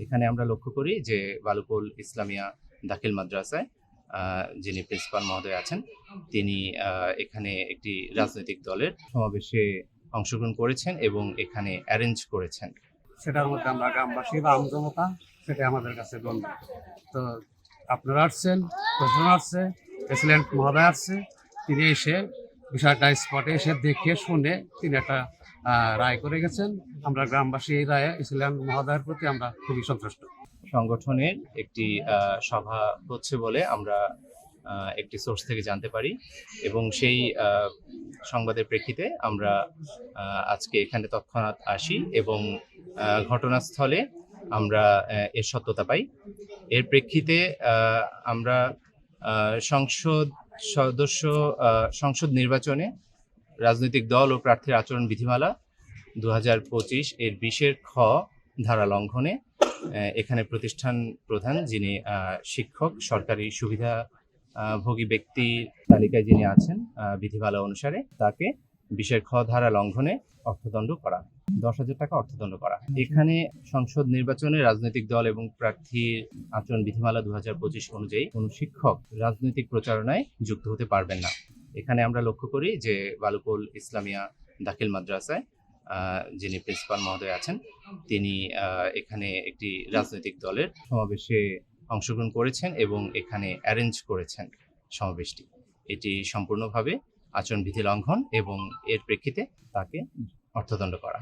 এখানে আমরা লক্ষ্য করি যে বালুকুল ইসলামিয়া দাখিল মাদ্রাসায় যিনি প্রিন্সিপাল মহোদয় আছেন তিনি এখানে একটি রাজনৈতিক দলের সমাবেশে অংশগ্রহণ করেছেন এবং এখানে অ্যারেঞ্জ করেছেন। সেটার মধ্যে আমরা গ্রামবাসী বা আমজনতা সেটা আমাদের কাছে গণ্য। তো আপনারা আসছেন, প্রশাসন আসছে, প্রেসিডেন্ট মহোদয় আসছে, তিনি এসে বিষয়টা স্পটে এসে দেখে শুনে তিনি একটা রায় করে গেছেন। আমরা গ্রামবাসী এই রায়ে ইসলাম মহোদয়ের প্রতি আমরা খুবই সন্তুষ্ট। সংগঠনের একটি সভা হচ্ছে বলে আমরা একটি সোর্স থেকে জানতে পারি এবং সেই সংবাদের প্রেক্ষিতে আমরা আজকে এখানে তৎক্ষণাৎ আসি এবং ঘটনাস্থলে আমরা এর সত্যতা পাই। এর প্রেক্ষিতে আমরা সংসদ নির্বাচনে রাজনৈতিক দল ও প্রার্থীর আচরণ বিধিমালা 2025 এর 20 খ ধারা লঙ্ঘনে এখানে প্রতিষ্ঠান প্রধান যিনি শিক্ষক সরকারি সুবিধাভোগী ব্যক্তির তালিকায় যিনি আছেন বিধিমালা অনুসারে তাকে 20 খ ধারা লঙ্ঘনে অর্থদণ্ড করা, 10,000 টাকা অর্থদণ্ড করা। এখানে সংসদ নির্বাচনে রাজনৈতিক দল এবং প্রার্থীর আচরণ বিধিমালা 2025 অনুযায়ী কোনো শিক্ষক রাজনৈতিক প্রচারণায় যুক্ত হতে পারবেন না। এখানে আমরা লক্ষ্য করি যে বালুকুল ইসলামিয়া দাখিল মাদ্রাসায় যিনি প্রিন্সিপাল মহোদয় আছেন তিনি এখানে একটি রাজনৈতিক দলের সমাবেশে অংশগ্রহণ করেছেন এবং এখানে অ্যারেঞ্জ করেছেন সমাবেশটি। এটি সম্পূর্ণভাবে আচরণবিধি লঙ্ঘন এবং এর প্রেক্ষিতে তাকে অর্থদণ্ড করা।